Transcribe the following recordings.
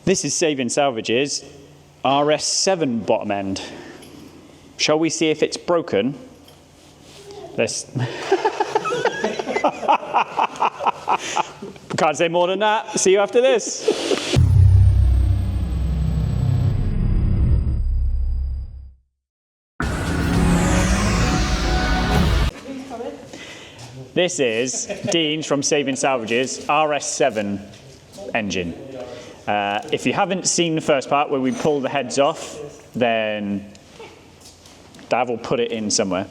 This is Saving Salvage's RS7 bottom end. Shall we see if it's broken? Let's... Can't say more than that. See you after this. This is Dean's from Saving Salvage's RS7 engine. If you haven't seen the first part where we pull the heads off, then Dav will put it in somewhere.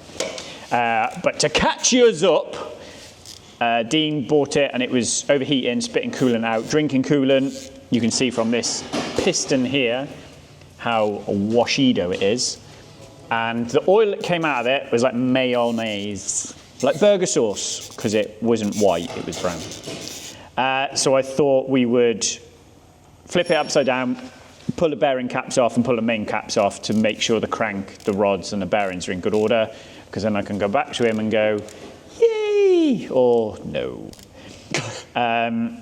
But to catch yours up, Dean bought it and it was overheating, spitting coolant out, drinking coolant. You can see from this piston here how washido it is. And the oil that came out of it was like mayonnaise, like burger sauce, because it wasn't white, it was brown. So I thought we would flip it upside down, pull the bearing caps off and pull the main caps off to make sure the crank, the rods and the bearings are in good order, because then I can go back to him and go, yay, or no. But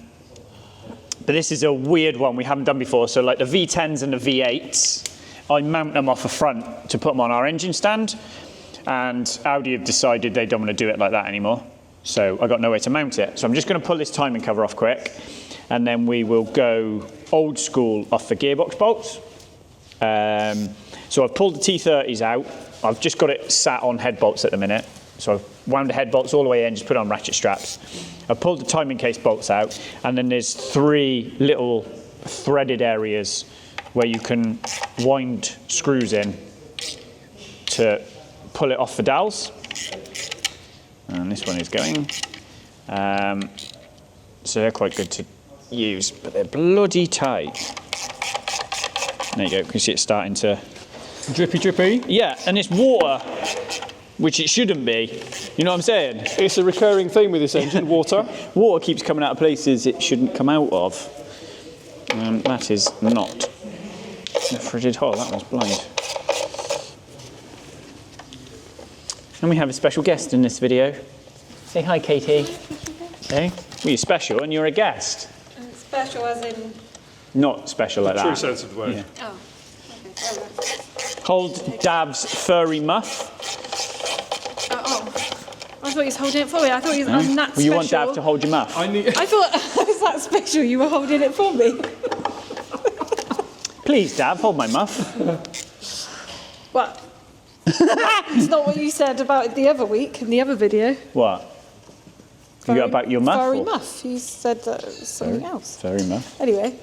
this is a weird one we haven't done before. So like the V10s and the V8s, I mount them off the front to put them on our engine stand, and Audi have decided they don't want to do it like that anymore. So I got nowhere to mount it. So I'm just going to pull this timing cover off quick, and then we will go old school off the gearbox bolts. So I've pulled the T30s out. I've just got it sat on head bolts at the minute. So I've wound the head bolts all the way in, just put on ratchet straps. I've pulled the timing case bolts out, and then there's 3 little threaded areas where you can wind screws in to pull it off the dowels. And this one is going. So they're quite good to use, but they're bloody tight. There you go, you can see it starting to... Drippy, drippy? Yeah, and it's water, which it shouldn't be. You know what I'm saying? It's a recurring theme with this engine, water. Water keeps coming out of places it shouldn't come out of. That is not a frigid hole, that was blind. And we have a special guest in this video. Say hi, Katie. Hey? Well, you're special and you're a guest. Special as in? Not special like that. True sense of the word. Yeah. Oh, okay. Hold Dav's furry muff. Oh. I thought he was holding it for me. I thought he was on that special. Well, you want Dav to hold your muff? I thought I was that special. You were holding it for me. Please, Dav, hold my muff. What? It's not what you said about the other week in the other video. What? You got about your muff? Furry muff. You said that it was something else. Furry muff. Anyway,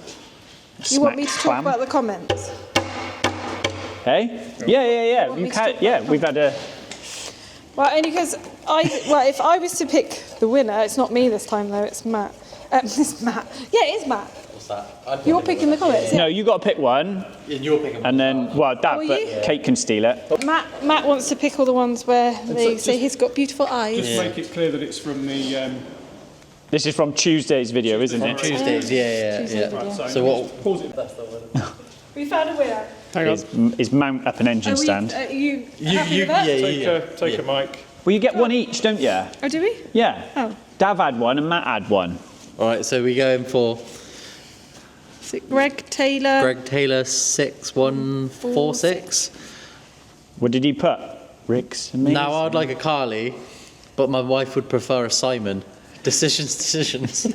you want me to talk about the comments? Hey? Yeah. You can. Yeah, we've had a. Well, only because if I was to pick the winner, it's not me this time though. It's Matt. It's Matt. Yeah, it is Matt. What's that? You're picking the comments. Yeah. No, you got to pick one. And you're picking. And then, well, Dav, but Kate can steal it. Matt wants to pick all the ones where they say he's got beautiful eyes. Just make it clear that it's from the. This is from Tuesday's video, isn't it? Tuesdays, yeah. Right, So what? Pause it. We found a winner. Hang on. Is mount up an engine stand. You happy with that? Take a mic. Well, you get one each, don't you? Oh, do we? Yeah. Oh. Dav had one and Matt had one. All right, so we going for Is it Greg Taylor 6146. What did he put? Ricks and me? Now I'd like a Carly, but my wife would prefer a Simon. Decisions.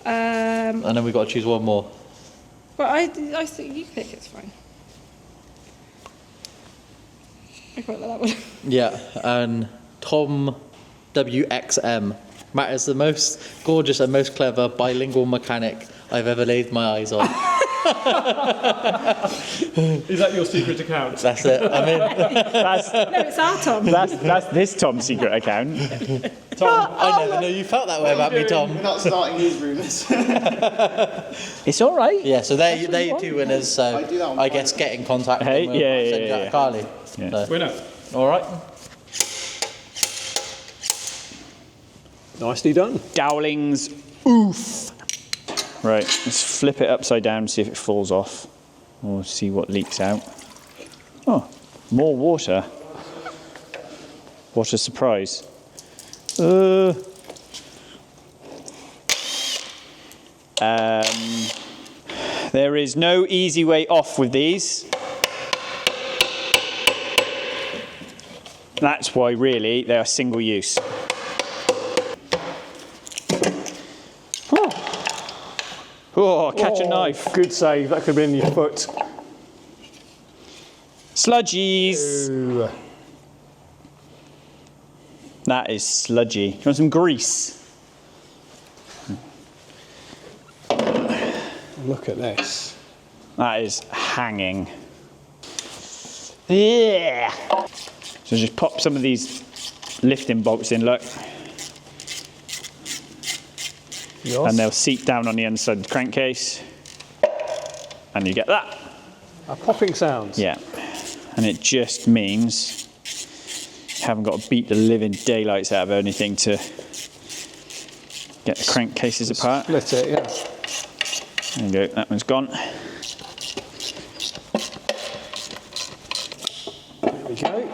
And then we've got to choose one more. Well, I think you pick. It's fine. I quite like that one. Yeah, and Tom WXM. Matt is the most gorgeous and most clever bilingual mechanic I've ever laid my eyes on. Is that your secret account? That's it. I mean, No, it's our Tom. That's this Tom's secret account. Tom, I never knew you felt that way about me, Tom. We're not starting these rumours. It's all right. Yeah, so they're your 2 winners. So I guess get in contact with Hey, them. yeah, Send yeah. out Carly. Yeah. So, Winner. all right. Nicely done. Dowlings. Oof. Right, let's flip it upside down, see if it falls off, or see what leaks out. Oh, more water. What a surprise. There is no easy way off with these. That's why really they are single use. Oh, catch a knife. Good save. That could have been in your foot. Sludgies. Ooh. That is sludgy. Do you want some grease? Look at this. That is hanging. Yeah. So just pop some of these lifting bolts in, look. Yes. And they'll seat down on the inside of the crankcase. And you get that. A popping sound. Yeah. And it just means you haven't got to beat the living daylights out of anything to get the crankcases apart. Split it, yeah. There you go, that one's gone. There we go.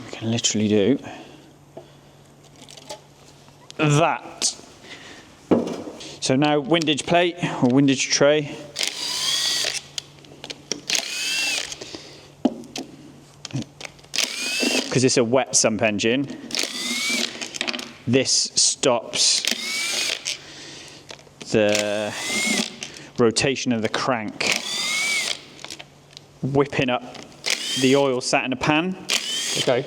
We can literally do that. So now windage plate or windage tray. Because it's a wet sump engine, this stops the rotation of the crank, whipping up the oil sat in a pan. Okay.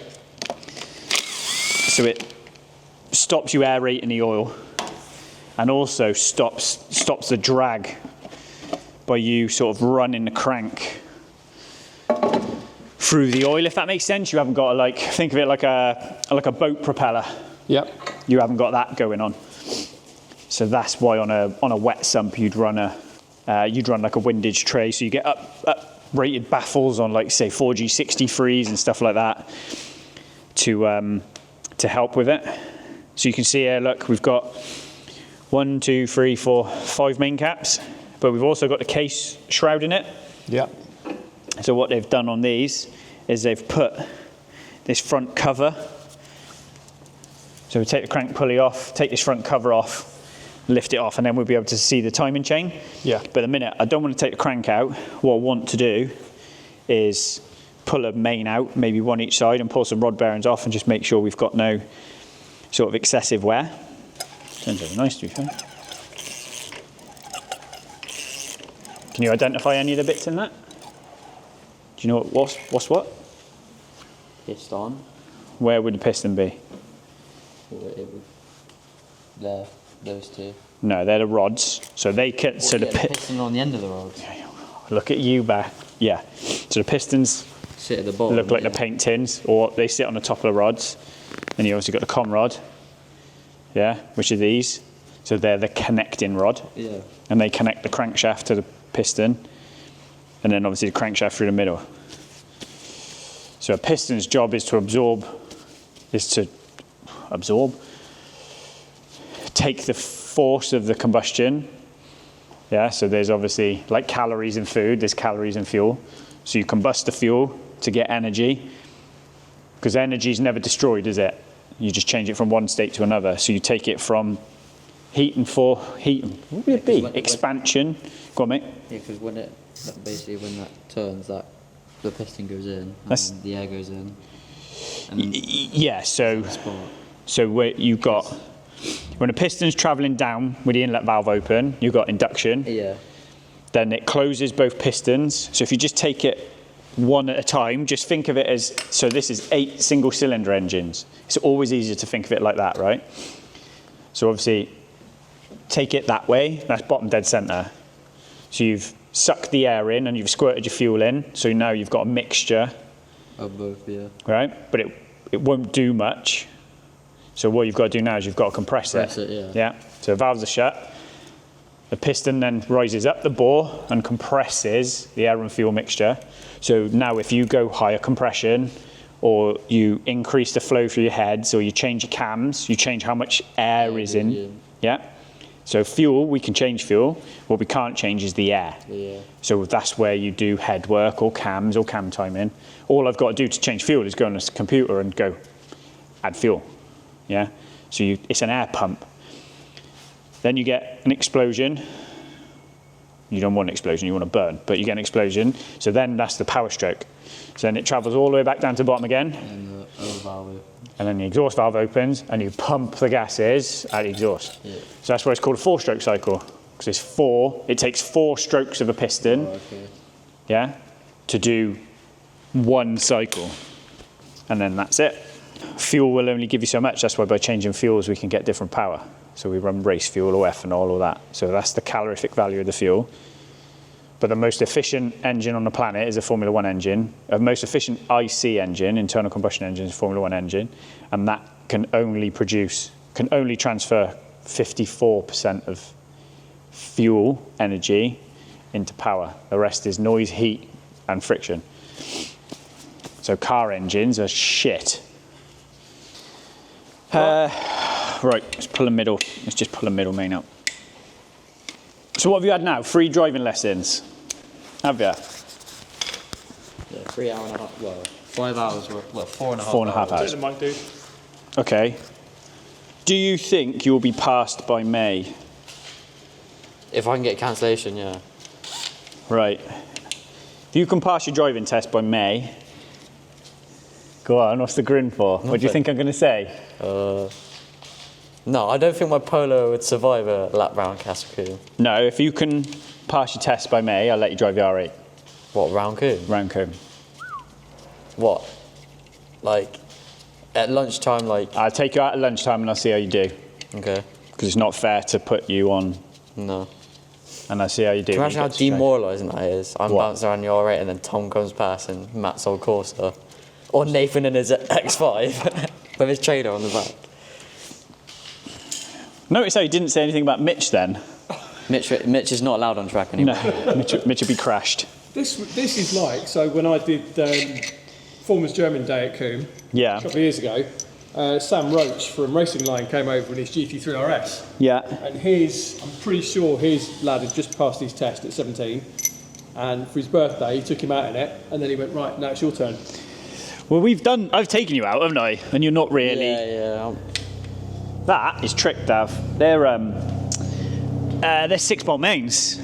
So it stops you aerating the oil and also stops the drag by you sort of running the crank through the oil, if that makes sense. You haven't got to like think of it like a boat propeller. Yep. You haven't got that going on. So that's why on a wet sump you'd run like a windage tray. So you get up rated baffles on like say 4G63s and stuff like that to help with it. So you can see here, look, we've got 1, 2, 3, 4, 5 main caps, but we've also got the case shrouding it. Yep. So what they've done on these is they've put this front cover. So we take the crank pulley off, take this front cover off, lift it off, and then we'll be able to see the timing chain. Yeah. But the minute I don't want to take the crank out, what I want to do is pull a main out, maybe one each side, and pull some rod bearings off and just make sure we've got no sort of excessive wear. Turns out nice to be fair. Can you identify any of the bits in that? Do you know what's what? Piston. Where would the piston be? There, those two. No, they're the rods. So they can. So Yeah, the the piston on the end of the rod. look at you back. Yeah. So the pistons Sit at the bottom. look like yeah. the paint tins, or they sit on the top of the rods. Then you obviously got the com rod. Yeah, which are these. So they're the connecting rod. Yeah. And they connect the crankshaft to the piston, and then obviously the crankshaft through the middle. So a piston's job is to take the force of the combustion. Yeah, so there's obviously, like calories in food, there's calories in fuel. So you combust the fuel to get energy, because energy is never destroyed, is it? You just change it from one state to another. So you take it from heat, what would it be? Expansion. Go on, mate. Yeah, because when that turns, that the piston goes in, That's- and the air goes in. And then Yeah, so spark. where you've got, when a piston's traveling down with the inlet valve open, you've got induction. Yeah. Then it closes both pistons. So if you just take it one at a time, just think of it as, so this is 8 single cylinder engines. It's always easier to think of it like that, right? So obviously, take it that way, that's bottom dead center. So you've sucked the air in and you've squirted your fuel in, so now you've got a mixture, Of both, yeah. right? But it won't do much. So what you've got to do now is you've got to compress it. Compress it, yeah. Yeah, so valves are shut. The piston then rises up the bore and compresses the air and fuel mixture. So now if you go higher compression, or you increase the flow through your heads, or you change your cams, you change how much air is in. Yeah. So fuel, we can change fuel. What we can't change is the air. Yeah. So that's where you do head work or cams or cam timing. All I've got to do to change fuel is go on this computer and go add fuel. Yeah. So it's an air pump. Then you get an explosion. You don't want an explosion, you want to burn, but you get an explosion. So then that's the power stroke. So then it travels all the way back down to the bottom again. And the other valve. And then the exhaust valve opens and you pump the gases out the exhaust. Yeah. So that's why it's called a 4-stroke cycle. Because it's 4, it takes 4 strokes of a piston, yeah, to do 1 cycle. And then that's it. Fuel will only give you so much. That's why by changing fuels we can get different power. So we run race fuel or ethanol or that. So that's the calorific value of the fuel. But the most efficient engine on the planet is a Formula 1 engine. The most efficient IC engine, internal combustion engine, is a Formula 1 engine. And that can only transfer 54% of fuel energy into power. The rest is noise, heat, and friction. So car engines are shit. Right, let's pull the middle. Let's just pull the middle main out. So what have you had now? 3 driving lessons? Have you? Yeah, 3 hours and a half. Well, 5 hours. Well, 4.5 4.5 hours. Take the mic, dude. Okay. Do you think you'll be passed by May? If I can get cancellation, yeah. Right. If you can pass your driving test by May, go on, what's the grin for? What do you think I'm going to say? No, I don't think my Polo would survive a lap round Castle. No, if you can pass your test by May, I'll let you drive the R8. What, round Coombe? Round Coombe. What? Like, at lunchtime, like... I'll take you out at lunchtime and I'll see how you do. Okay. Because it's not fair to put you on, No. and I'll see how you do. Can you when imagine how get to straight. demoralising that is? I'm What? bouncing around the R8 and then Tom comes past and Matt's old Corsa. Or Nathan in his X5 with his trailer on the back. Notice how you didn't say anything about Mitch then. Mitch is not allowed on track anymore. No, Mitch will be crashed. This is like, so when I did Foreman's German Day at Coombe Yeah. a couple of years ago, Sam Roach from Racing Line came over in his GT3 RS. Yeah. And I'm pretty sure his lad had just passed his test at 17. And for his birthday, he took him out in it. And then he went, right, now it's your turn. Well, I've taken you out, haven't I? And you're not really. Yeah. That is trick, Dav. They're 6-bolt mains.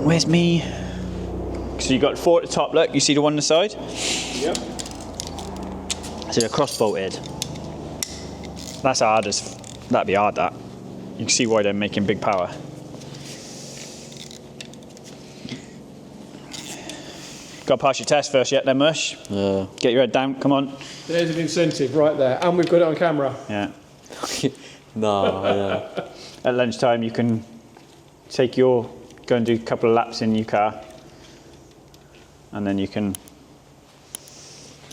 Where's me? So you got 4 at the top, look, you see the one on the side? Yep. So they're cross-bolted. That's hard that'd be hard, that. You can see why they're making big power. Got to pass your test first yet then, Mush? Yeah. Get your head down, come on. There's an incentive right there. And we've got it on camera. Yeah. No, yeah. At lunchtime you can go and do a couple of laps in your car. And then you can...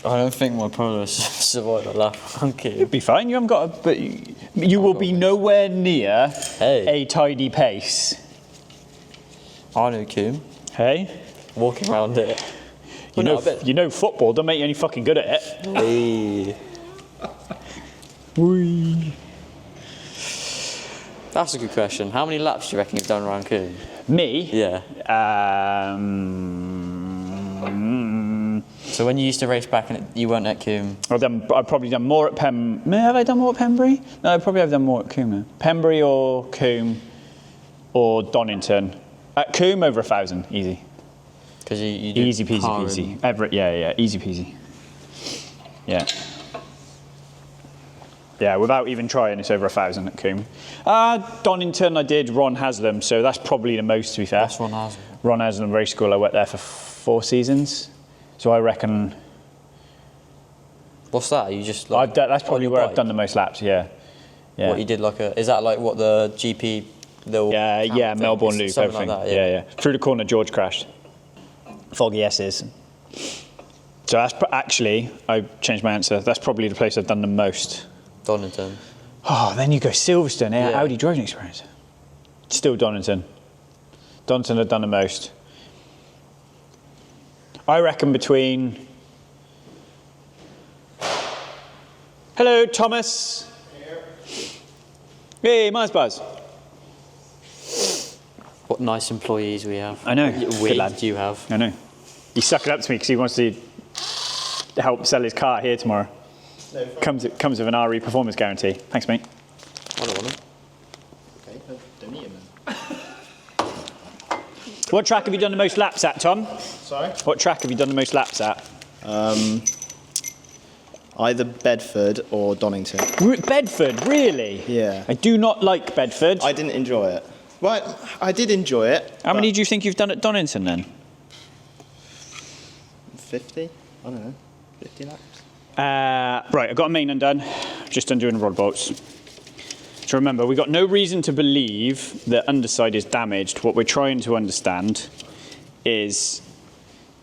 I don't think my Polo survived a lap round Coombe. You'll be fine, you haven't got a... But you will be nowhere near a tidy pace. I know Coombe. Hey? Walking around it. You know football, don't make you any fucking good at it. Hey. Whee. That's a good question. How many laps do you reckon you've done around Coombe? Me? Yeah. So when you used to race back and you weren't at Coombe? I've probably done more at Have I done more at Pembury? No, I probably have done more at Coombe. Pembury or Coombe or Donington. At Coombe, over 1,000, easy. Because you did Easy peasy car peasy. and- Everett, yeah, easy peasy. Yeah. Yeah, without even trying, it's over 1,000 at Coombe. Donington, I did Ron Haslam, so that's probably the most, to be fair. That's Ron Haslam. Ron Haslam Race School, I worked there for 4 seasons. So I reckon... What's that? You just like... that's on probably your where I've bike? done the most laps, yeah. Yeah. What you did like a... Is that like what the GP... Yeah, Melbourne Loop, something everything. like that, yeah. Through the corner, George crashed. Foggy S's. So that's actually, I changed my answer. That's probably the place I've done the most. Donington. Oh, then you go Silverstone, Yeah. Audi driving experience. Still Donington. Donington have done the most. I reckon between... Hello, Thomas. Hey, Mars Buzz. What nice employees we have. I know. We, Good lad. you have. I know. He's sucking up to me because he wants to help sell his car here tomorrow. Comes with an RE performance guarantee. Thanks, mate. I don't want them. Okay, don't eat them then. What track have you done the most laps at, Tom? Sorry? What track have you done the most laps at? Either Bedford or Donington. Bedford, really? Yeah. I do not like Bedford. I didn't enjoy it. Well, I did enjoy it. How many do you think you've done at Donington then? 50? I don't know. 50 laps? Right, I've got a main undone. Just undoing the rod bolts. So remember, we've got no reason to believe the underside is damaged. What we're trying to understand is,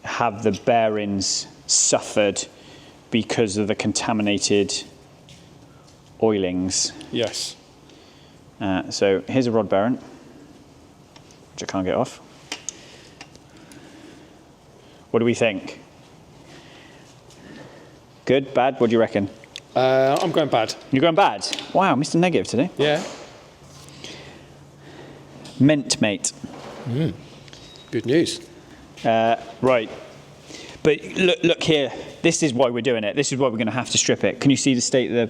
have the bearings suffered because of the contaminated oilings? Yes. So here's a rod bearing, which I can't get off. What do we think? Good, bad? What do you reckon? I'm going bad. You're going bad? Wow, Mr. Negative today. Yeah. Mint, mate. Good news. Right. But look here. This is why we're doing it. This is why we're going to have to strip it. Can you see the state of the...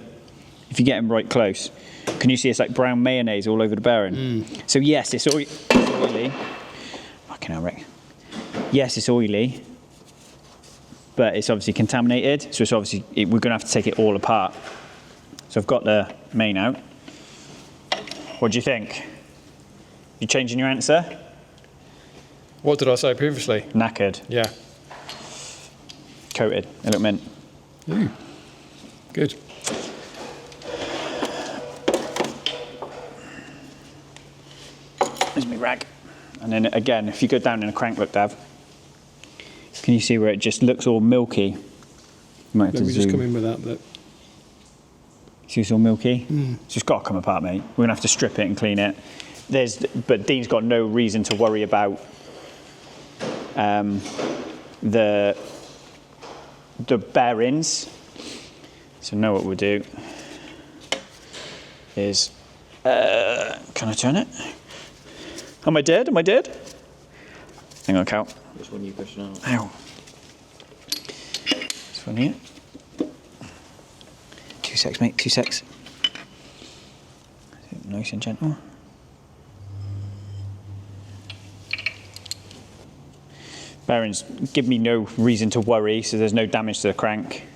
If you get them right close, can you see it's like brown mayonnaise all over the bearing? So yes, it's oily. Fucking hell, Rick. Yes, it's oily, but it's obviously contaminated. So it's obviously, we're going to have to take it all apart. So I've got the main out. What do you think? You changing your answer? What did I say previously? Knackered. Yeah. Coated. They look mint. Good. There's my rag. And then again, if you go down in a crank look, Dav, can you see where it just looks all milky? You might have Let to me just zoom. come in with that. See it's all milky? So it's got to come apart, mate. We're going to have to strip it and clean it. But Dean's got no reason to worry about the bearings. So now what we'll do is, can I turn it? Am I dead? Am I dead? Hang on, Cal. Which one are you pushing out? Ow. This one here. 2 secs, mate, 2 secs. Nice and gentle. Bearings give me no reason to worry, so there's no damage to the crank.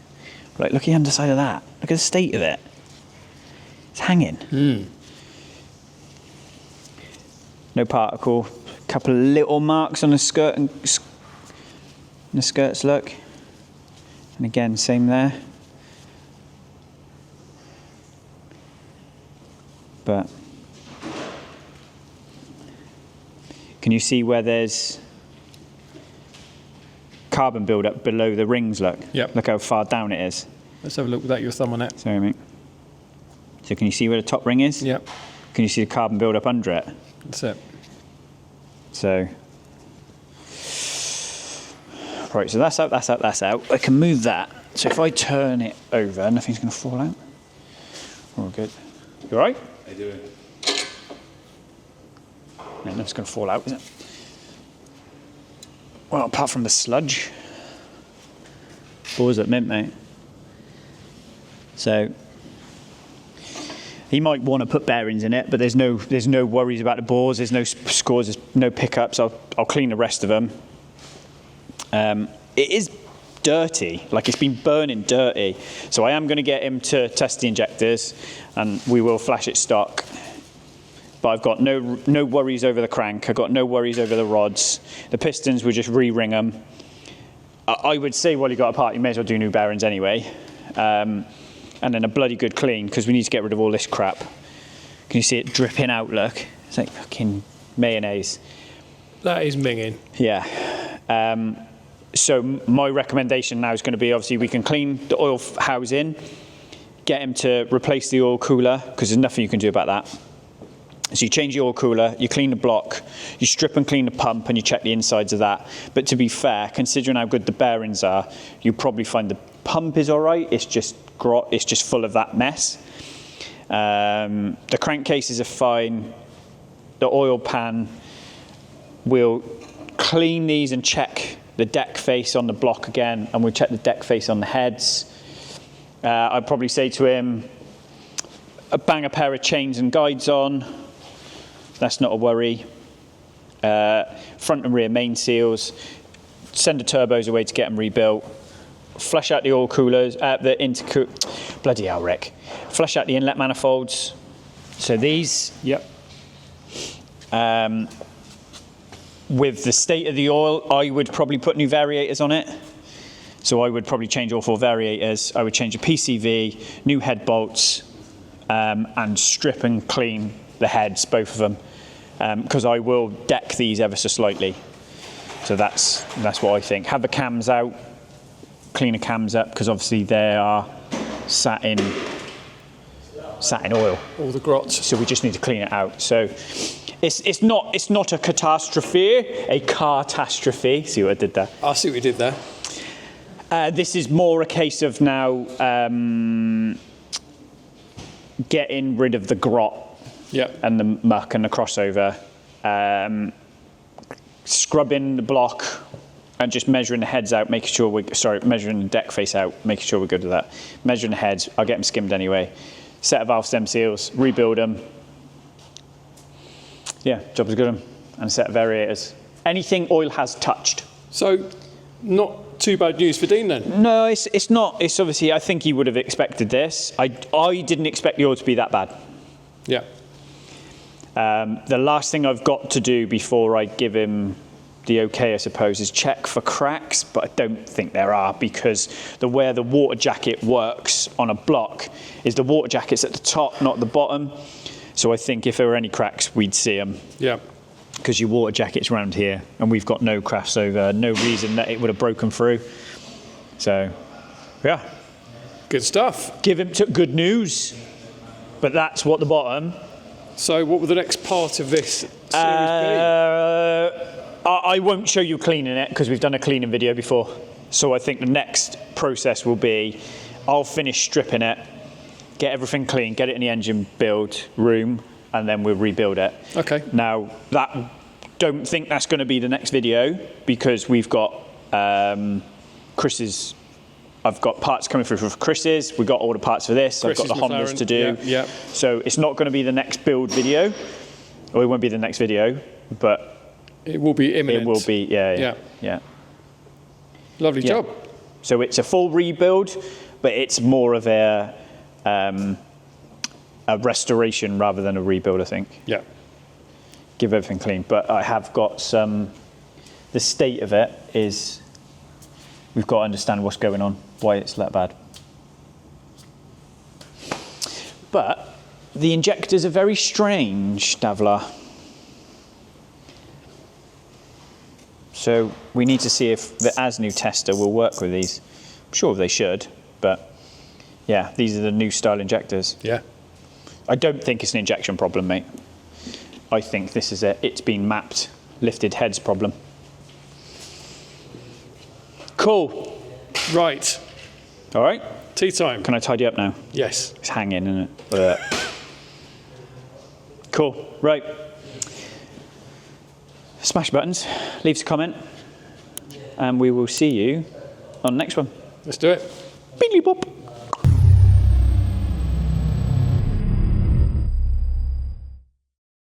Like, look at the underside of that. Look at the state of it. It's hanging. No particle. A couple of little marks on the skirt and the skirts, look. And again, same there. But can you see where there's carbon build-up below the rings, look? Yep. Look how far down it is. Let's have a look without your thumb on it. Sorry, mate. So can you see where the top ring is? Yep. Can you see the carbon build-up under it? That's it. So, right, so that's out, that's out, that's out. I can move that. So if I turn it over, nothing's going to fall out. All good. You all right? How you doing? Yeah, nothing's going to fall out, is it? Well, apart from the sludge. Balls at mint, mate. So, he might want to put bearings in it, but there's no worries about the bores. There's no scores. There's no pickups. I'll clean the rest of them. It is dirty, like it's been burning dirty. So I am going to get him to test the injectors, and we will flash it stock. But I've got no worries over the crank. I've got no worries over the rods. The pistons, we'll just re-ring them. I would say, while you got apart, you may as well do new bearings anyway. And then a bloody good clean, because we need to get rid of all this crap. Can you see it dripping out, look? It's like fucking mayonnaise. That is minging. Yeah. So my recommendation now is going to be, obviously, we can clean the oil housing, get him to replace the oil cooler, because there's nothing you can do about that. So you change the oil cooler, you clean the block, you strip and clean the pump, and you check the insides of that. But to be fair, considering how good the bearings are, you probably find the pump is all right. It's just full of that mess. The crankcases are fine. The oil pan, we'll clean these and check the deck face on the block again, and we'll check the deck face on the heads. I'd probably say to him, bang a pair of chains and guides on. That's not a worry. Front and rear main seals. Send the turbos away to get them rebuilt. Flush out the oil coolers, bloody hell, Rick. Flush out the inlet manifolds. So these. Yep. With the state of the oil, I would probably put new variators on it. So I would probably change all 4 variators. I would change the PCV, new head bolts, and strip and clean the heads, both of them, because I will deck these ever so slightly. So that's what I think. Have the cams out, clean the cams up, because obviously they are sat in oil. All the grots. So we just need to clean it out. So it's not a catastrophe, a catastrophe. See what I did there? I see what you did there. This is more a case of now getting rid of the grot and the muck and the crossover, scrubbing the block and just measuring the heads out, making sure measuring the deck face out, making sure we're good with that. Measuring the heads, I'll get them skimmed anyway. Set of valve stem seals, rebuild them. Yeah, job is good. And a set of variators. Anything oil has touched. So, not too bad news for Dean then? No, it's not. It's obviously, I think he would have expected this. I didn't expect the oil to be that bad. Yeah. The last thing I've got to do before I give him the okay, I suppose, is check for cracks, but I don't think there are, because where the water jacket works on a block is the water jacket's at the top, not the bottom. So I think if there were any cracks, we'd see them. Yeah. Because your water jacket's around here, and we've got no crossover, no reason that it would have broken through. So, yeah. Good stuff. Give him good news, but that's what the bottom. So what will the next part of this series be? I won't show you cleaning it, because we've done a cleaning video before. So I think the next process will be, I'll finish stripping it, get everything clean, get it in the engine build room, and then we'll rebuild it. Okay. Now, don't think that's going to be the next video, because we've got Chris's. I've got parts coming through for Chris's. We've got all the parts for this. I've got the Hondas to do. Yeah. So it's not going to be the next build video, or it won't be the next video, but it will be imminent. It will be, yeah. Lovely job. So it's a full rebuild, but it's more of a restoration rather than a rebuild, I think. Yeah. Give everything clean. But I have got the state of it is, we've got to understand what's going on, why it's that bad. But the injectors are very strange, Davla. So we need to see if the ASNU tester will work with these. I'm sure they should, but yeah, these are the new style injectors. Yeah. I don't think it's an injection problem, mate. I think this is it's been mapped, lifted heads problem. Cool. Right. All right. Tea time. Can I tidy up now? Yes. It's hanging, isn't it? Cool. Right. Smash buttons, leave us a comment, and we will see you on the next one. Let's do it. Beedly bop.